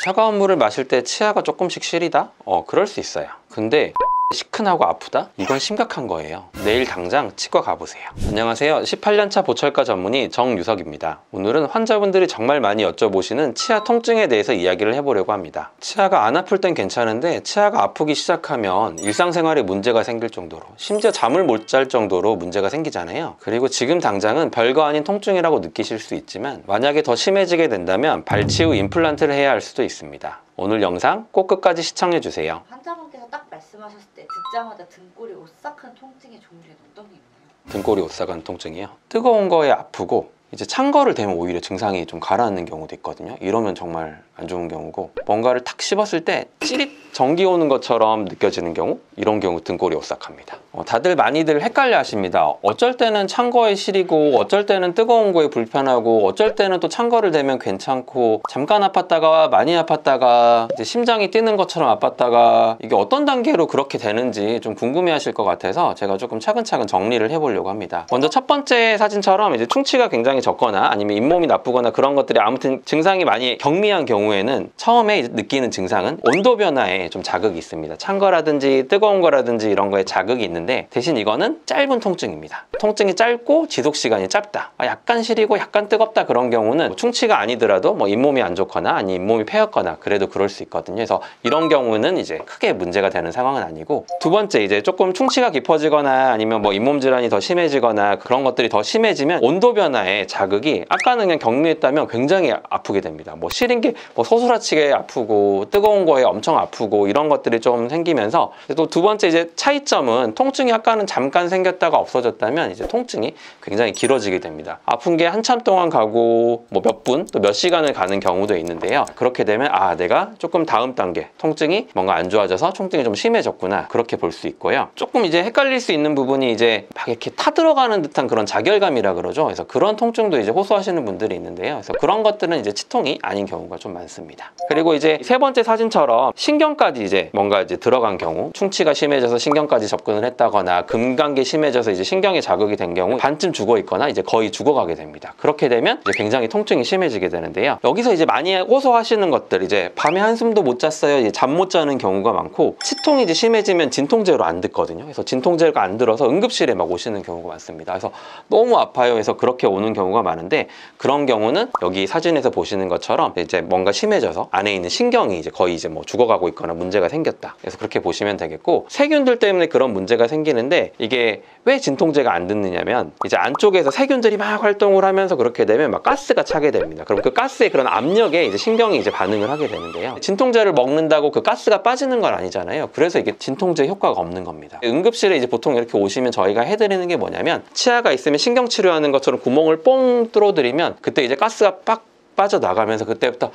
차가운 물을 마실 때 치아가 조금씩 시리다? 그럴 수 있어요. 근데 시큰하고 아프다? 이건 심각한 거예요. 내일 당장 치과 가보세요. 안녕하세요. 18년차 보철과 전문의 정유석입니다. 오늘은 환자분들이 정말 많이 여쭤보시는 치아 통증에 대해서 이야기를 해보려고 합니다. 치아가 안 아플 땐 괜찮은데 치아가 아프기 시작하면 일상생활에 문제가 생길 정도로, 심지어 잠을 못 잘 정도로 문제가 생기잖아요. 그리고 지금 당장은 별거 아닌 통증이라고 느끼실 수 있지만 만약에 더 심해지게 된다면 발치 후 임플란트를 해야 할 수도 있습니다. 오늘 영상 꼭 끝까지 시청해주세요. 환자분께서 딱 말씀하셨을 때 듣자마자 등골이 오싹한 통증의 종류는 어떤 게 있나요? 등골이 오싹한 통증이요? 뜨거운 거에 아프고 이제 찬 거를 대면 오히려 증상이 좀 가라앉는 경우도 있거든요. 이러면 정말 안 좋은 경우고, 뭔가를 탁 씹었을 때 찌릿 전기 오는 것처럼 느껴지는 경우, 이런 경우 등골이 오싹합니다. 다들 많이들 헷갈려 하십니다. 어쩔 때는 찬 거에 시리고 어쩔 때는 뜨거운 거에 불편하고 어쩔 때는 또 찬 거를 대면 괜찮고, 잠깐 아팠다가 많이 아팠다가 이제 심장이 뛰는 것처럼 아팠다가, 이게 어떤 단계로 그렇게 되는지 좀 궁금해 하실 것 같아서 제가 조금 차근차근 정리를 해보려고 합니다. 먼저 첫 번째 사진처럼 이제 충치가 굉장히 적거나 아니면 잇몸이 나쁘거나 그런 것들이 아무튼 증상이 많이 경미한 경우에는 처음에 느끼는 증상은 온도 변화에 좀 자극이 있습니다. 찬 거라든지 뜨거운 거라든지 이런 거에 자극이 있는데, 대신 이거는 짧은 통증입니다. 통증이 짧고 지속 시간이 짧다, 약간 시리고 약간 뜨겁다, 그런 경우는 충치가 아니더라도 뭐 잇몸이 안 좋거나 아니 잇몸이 패였거나 그래도 그럴 수 있거든요. 그래서 이런 경우는 이제 크게 문제가 되는 상황은 아니고, 두 번째 이제 조금 충치가 깊어지거나 아니면 뭐 잇몸 질환이 더 심해지거나 그런 것들이 더 심해지면 온도 변화에 자극이 아까는 그냥 경미했다면 굉장히 아프게 됩니다. 뭐 시린 게 뭐 소스라치게 아프고 뜨거운 거에 엄청 아프고 이런 것들이 좀 생기면서, 또 두 번째 이제 차이점은 통증이 아까는 잠깐 생겼다가 없어졌다면 이제 통증이 굉장히 길어지게 됩니다. 아픈 게 한참 동안 가고 뭐 몇 분 또 몇 시간을 가는 경우도 있는데요. 그렇게 되면 내가 조금 다음 단계 통증이 뭔가 안 좋아져서 통증이 좀 심해졌구나, 그렇게 볼 수 있고요. 조금 이제 헷갈릴 수 있는 부분이 이제 막 이렇게 타들어가는 듯한 그런 자결감이라 그러죠. 그래서 그런 통증도 이제 호소하시는 분들이 있는데요. 그래서 그런 것들은 이제 치통이 아닌 경우가 좀 많습니다. 그리고 이제 세 번째 사진처럼 신경까지 이제 뭔가 이제 들어간 경우, 충치가 심해져서 신경까지 접근을 했다거나 금관계 심해져서 이제 신경에 자극이 된 경우 반쯤 죽어 있거나 이제 거의 죽어가게 됩니다. 그렇게 되면 이제 굉장히 통증이 심해지게 되는데요. 여기서 이제 많이 호소하시는 것들, 이제 밤에 한숨도 못 잤어요, 잠 못 자는 경우가 많고, 치통이 이제 심해지면 진통제로 안 듣거든요. 그래서 진통제가 안 들어서 응급실에 막 오시는 경우가 많습니다. 그래서 너무 아파요 해서 그렇게 오는 경우가 많은데, 그런 경우는 여기 사진에서 보시는 것처럼 이제 뭔가 심해져서 안에 있는 신경이 이제 거의 이제 뭐 죽어가고 있거나 문제가 생겼다, 그래서 그렇게 보시면 되겠고, 세균들 때문에 그런 문제가 생기는데, 이게 왜 진통제가 안 듣느냐면 이제 안쪽에서 세균들이 막 활동을 하면서 그렇게 되면 막 가스가 차게 됩니다. 그럼 그 가스의 그런 압력에 이제 신경이 이제 반응을 하게 되는데요. 진통제를 먹는다고 그 가스가 빠지는 건 아니잖아요. 그래서 이게 진통제 효과가 없는 겁니다. 응급실에 이제 보통 이렇게 오시면 저희가 해드리는 게 뭐냐면, 치아가 있으면 신경 치료하는 것처럼 구멍을 뽕 뚫어드리면 그때 이제 가스가 빡 빠져나가면서 그때부터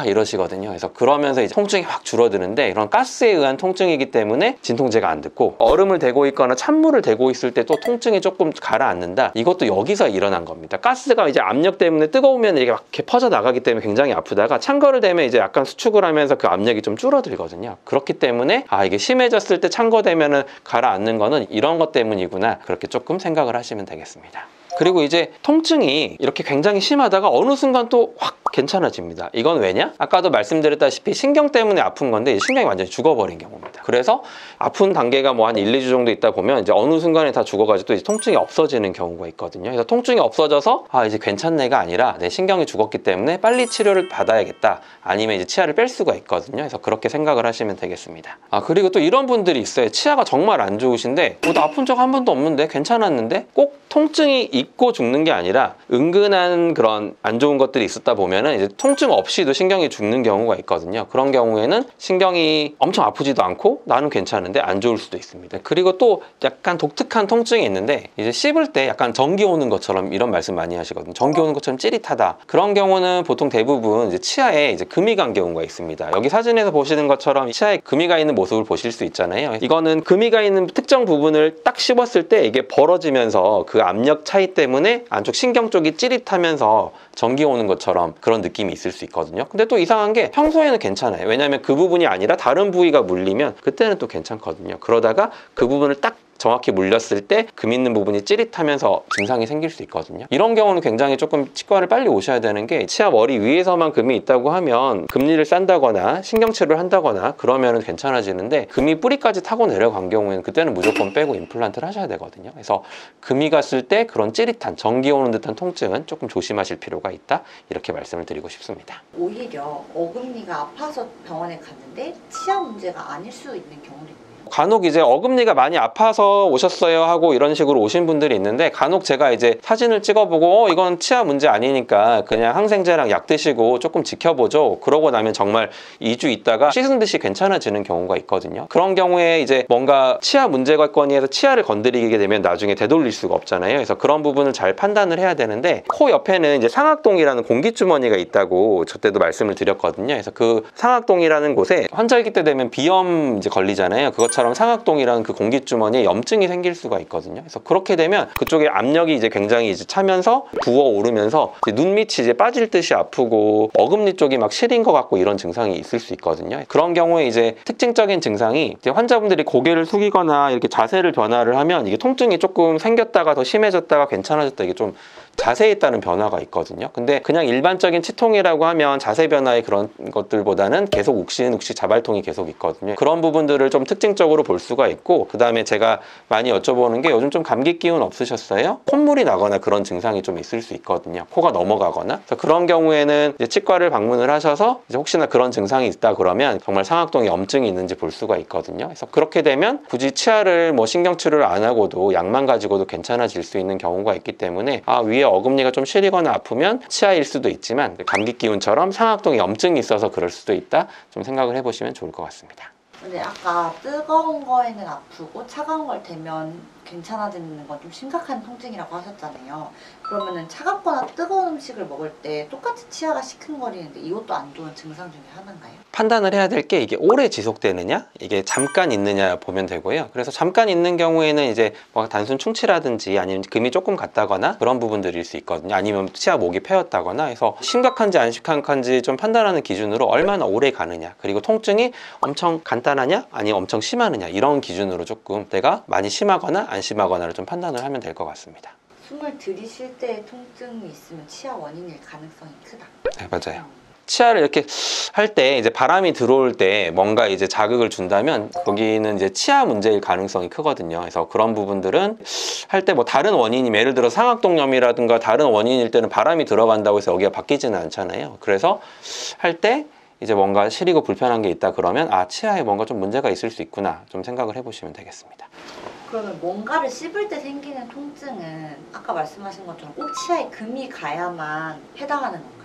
이러시거든요. 그래서 그러면서 이제 통증이 확 줄어드는데, 이런 가스에 의한 통증이기 때문에 진통제가 안 듣고, 얼음을 대고 있거나 찬물을 대고 있을 때 또 통증이 조금 가라앉는다, 이것도 여기서 일어난 겁니다. 가스가 이제 압력 때문에 뜨거우면 이게 막 이렇게 퍼져나가기 때문에 굉장히 아프다가 찬 거를 대면 이제 약간 수축을 하면서 그 압력이 좀 줄어들거든요. 그렇기 때문에 이게 심해졌을 때 찬 거 되면은 가라앉는 거는 이런 것 때문이구나, 그렇게 조금 생각을 하시면 되겠습니다. 그리고 이제 통증이 이렇게 굉장히 심하다가 어느 순간 또 확 괜찮아집니다. 이건 왜냐? 아까도 말씀드렸다시피 신경 때문에 아픈 건데 신경이 완전히 죽어버린 경우입니다. 그래서 아픈 단계가 뭐 한 1, 2주 정도 있다 보면 이제 어느 순간에 다 죽어가지고 또 이제 통증이 없어지는 경우가 있거든요. 그래서 통증이 없어져서 이제 괜찮네가 아니라 내 신경이 죽었기 때문에 빨리 치료를 받아야겠다, 아니면 이제 치아를 뺄 수가 있거든요. 그래서 그렇게 생각을 하시면 되겠습니다. 그리고 또 이런 분들이 있어요. 치아가 정말 안 좋으신데 나 아픈 적 한 번도 없는데 괜찮았는데, 꼭 통증이 있고 죽는 게 아니라 은근한 그런 안 좋은 것들이 있었다 보면은 이제 통증 없이도 신경이 죽는 경우가 있거든요. 그런 경우에는 신경이 엄청 아프지도 않고 나는 괜찮은데 안 좋을 수도 있습니다. 그리고 또 약간 독특한 통증이 있는데, 이제 씹을 때 약간 전기 오는 것처럼, 이런 말씀 많이 하시거든요. 전기 오는 것처럼 찌릿하다. 그런 경우는 보통 대부분 이제 치아에 이제 금이 간 경우가 있습니다. 여기 사진에서 보시는 것처럼 치아에 금이 가 있는 모습을 보실 수 있잖아요. 이거는 금이 가 있는 특정 부분을 딱 씹었을 때 이게 벌어지면서 그 압력 차이 때문에 안쪽 신경 쪽이 찌릿하면서 전기 오는 것처럼 그런 느낌이 있을 수 있거든요. 근데 또 이상한 게 평소에는 괜찮아요. 왜냐하면 그 부분이 아니라 다른 부위가 물리면 그때는 또 괜찮거든요. 그러다가 그 부분을 딱 정확히 물렸을 때 금 있는 부분이 찌릿하면서 증상이 생길 수 있거든요. 이런 경우는 굉장히 조금 치과를 빨리 오셔야 되는 게, 치아 머리 위에서만 금이 있다고 하면 금리를 싼다거나 신경치료를 한다거나 그러면 괜찮아지는데, 금이 뿌리까지 타고 내려간 경우에는 그때는 무조건 빼고 임플란트를 하셔야 되거든요. 그래서 금이 갔을 때 그런 찌릿한, 전기 오는 듯한 통증은 조금 조심하실 필요가 있다, 이렇게 말씀을 드리고 싶습니다. 오히려 어금니가 아파서 병원에 갔는데 치아 문제가 아닐 수 있는 경우도 있네요. 간혹 이제 어금니가 많이 아파서 오셨어요 하고 이런 식으로 오신 분들이 있는데, 간혹 제가 이제 사진을 찍어보고 이건 치아 문제 아니니까 그냥 항생제랑 약 드시고 조금 지켜보죠, 그러고 나면 정말 2주 있다가 씻은 듯이 괜찮아지는 경우가 있거든요. 그런 경우에 이제 뭔가 치아 문제가 건의해서 치아를 건드리게 되면 나중에 되돌릴 수가 없잖아요. 그래서 그런 부분을 잘 판단을 해야 되는데, 코 옆에는 이제 상악동이라는 공기주머니가 있다고 저 때도 말씀을 드렸거든요. 그래서 그 상악동이라는 곳에 환절기 때 되면 비염 이제 걸리잖아요. 그것처럼 상악동이라는 그 공기주머니에 염증이 생길 수가 있거든요. 그래서 그렇게 되면 그쪽에 압력이 이제 굉장히 이제 차면서 부어오르면서 눈 밑이 이제 빠질 듯이 아프고 어금니 쪽이 막 시린 것 같고 이런 증상이 있을 수 있거든요. 그런 경우에 이제 특징적인 증상이, 이제 환자분들이 고개를 숙이거나 이렇게 자세를 변화를 하면 이게 통증이 조금 생겼다가 더 심해졌다가 괜찮아졌다, 이게 좀 자세에 따른 변화가 있거든요. 근데 그냥 일반적인 치통이라고 하면 자세 변화의 그런 것들보다는 계속 욱신욱신 자발통이 계속 있거든요. 그런 부분들을 좀 특징적으로 볼 수가 있고, 그 다음에 제가 많이 여쭤보는 게, 요즘 좀 감기 기운 없으셨어요? 콧물이 나거나 그런 증상이 좀 있을 수 있거든요. 코가 넘어가거나. 그래서 그런 경우에는 이제 치과를 방문을 하셔서 이제 혹시나 그런 증상이 있다 그러면 정말 상악동에 염증이 있는지 볼 수가 있거든요. 그래서 그렇게 되면 굳이 치아를 뭐 신경치료를 안 하고도 약만 가지고도 괜찮아질 수 있는 경우가 있기 때문에, 위에 어금니가 좀 시리거나 아프면 치아일 수도 있지만 감기 기운처럼 상악동에 염증이 있어서 그럴 수도 있다, 좀 생각을 해보시면 좋을 것 같습니다. 근데 아까 뜨거운 거에는 아프고 차가운 걸 대면 괜찮아지는 건 좀 심각한 통증이라고 하셨잖아요. 그러면은 차갑거나 뜨거운 음식을 먹을 때 똑같이 치아가 시큰거리는데 이것도 안 좋은 증상 중에 하나인가요? 판단을 해야 될 게, 이게 오래 지속되느냐, 이게 잠깐 있느냐 보면 되고요. 그래서 잠깐 있는 경우에는 이제 뭐 단순 충치라든지 아니면 금이 조금 갔다거나 그런 부분들일 수 있거든요. 아니면 치아 목이 패였다거나 해서 심각한지 안 심각한지 좀 판단하는 기준으로 얼마나 오래 가느냐, 그리고 통증이 엄청 간단하냐 아니면 엄청 심하느냐, 이런 기준으로 조금 내가 많이 심하거나 안 심하거나를 좀 판단을 하면 될 것 같습니다. 숨을 들이쉴 때 통증이 있으면 치아 원인일 가능성이 크다. 네, 맞아요. 치아를 이렇게 할 때 이제 바람이 들어올 때 뭔가 이제 자극을 준다면 거기는 이제 치아 문제일 가능성이 크거든요. 그래서 그런 부분들은 할 때 뭐 다른 원인이, 예를 들어 상악동염이라든가 다른 원인일 때는 바람이 들어간다고 해서 여기가 바뀌지는 않잖아요. 그래서 할 때 이제 뭔가 시리고 불편한 게 있다 그러면 치아에 뭔가 좀 문제가 있을 수 있구나, 좀 생각을 해보시면 되겠습니다. 그러면 뭔가를 씹을 때 생기는 통증은 아까 말씀하신 것처럼 꼭 치아에 금이 가야만 해당하는 건가요?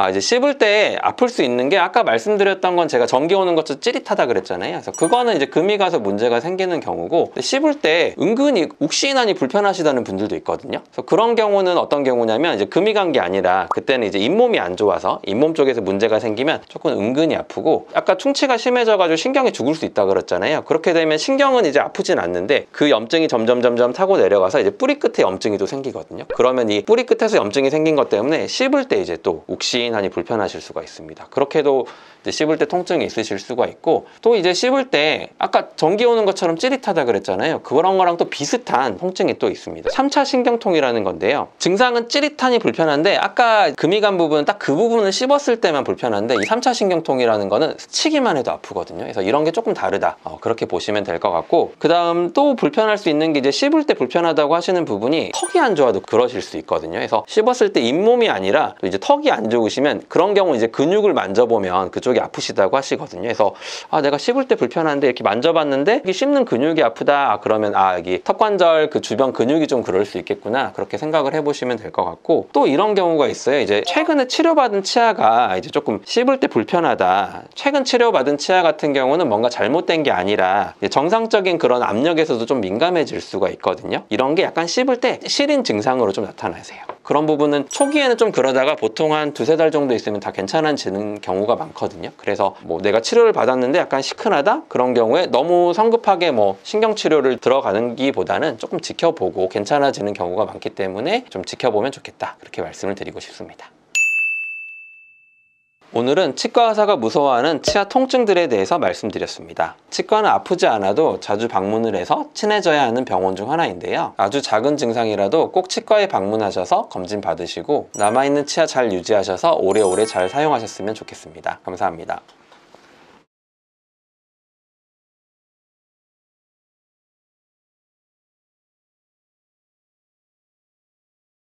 이제 씹을 때 아플 수 있는 게, 아까 말씀드렸던 건 제가 전기 오는 것도 찌릿하다 그랬잖아요. 그래서 그거는 이제 금이 가서 문제가 생기는 경우고, 씹을 때 은근히 욱신하니 불편하시다는 분들도 있거든요. 그래서 그런 경우는 어떤 경우냐면, 이제 금이 간 게 아니라 그때는 이제 잇몸이 안 좋아서 잇몸 쪽에서 문제가 생기면 조금 은근히 아프고, 아까 충치가 심해져가지고 신경이 죽을 수 있다 그랬잖아요. 그렇게 되면 신경은 이제 아프진 않는데 그 염증이 점점 타고 내려가서 이제 뿌리 끝에 염증이 또 생기거든요. 그러면 이 뿌리 끝에서 염증이 생긴 것 때문에 씹을 때 이제 또 욱신하니 불편하실 수가 있습니다. 그렇게도 이제 씹을 때 통증이 있으실 수가 있고, 또 이제 씹을 때 아까 전기 오는 것처럼 찌릿하다 그랬잖아요. 그런 거랑 또 비슷한 통증이 또 있습니다. 3차 신경통이라는 건데요. 증상은 찌릿하니 불편한데, 아까 금이 간 부분은 딱 그 부분을 씹었을 때만 불편한데, 이 3차 신경통이라는 거는 스치기만 해도 아프거든요. 그래서 이런 게 조금 다르다, 그렇게 보시면 될 것 같고, 그 다음 또 불편할 수 있는 게, 이제 씹을 때 불편하다고 하시는 부분이 턱이 안 좋아도 그러실 수 있거든요. 그래서 씹었을 때 잇몸이 아니라 또 이제 턱이 안 좋으시면, 그런 경우 이제 근육을 만져보면 그쪽이 아프시다고 하시거든요. 그래서 내가 씹을 때 불편한데 이렇게 만져봤는데 여기 씹는 근육이 아프다, 그러면 여기 턱관절 그 주변 근육이 좀 그럴 수 있겠구나, 그렇게 생각을 해보시면 될 것 같고, 또 이런 경우가 있어요. 이제 최근에 치료받은 치아가 이제 조금 씹을 때 불편하다, 최근 치료받은 치아 같은 경우는 뭔가 잘못된 게 아니라 정상적인 그런 압력에서도 좀 민감해질 수가 있거든요. 이런 게 약간 씹을 때 시린 증상으로 좀 나타나세요. 그런 부분은 초기에는 좀 그러다가 보통 한 두세 달 정도 있으면 다 괜찮아지는 경우가 많거든요. 그래서 뭐 내가 치료를 받았는데 약간 시큰하다? 그런 경우에 너무 성급하게 뭐 신경치료를 들어가는 기보다는 조금 지켜보고 괜찮아지는 경우가 많기 때문에 좀 지켜보면 좋겠다, 그렇게 말씀을 드리고 싶습니다. 오늘은 치과 의사가 무서워하는 치아 통증들에 대해서 말씀드렸습니다. 치과는 아프지 않아도 자주 방문을 해서 친해져야 하는 병원 중 하나인데요. 아주 작은 증상이라도 꼭 치과에 방문하셔서 검진 받으시고 남아있는 치아 잘 유지하셔서 오래오래 잘 사용하셨으면 좋겠습니다. 감사합니다.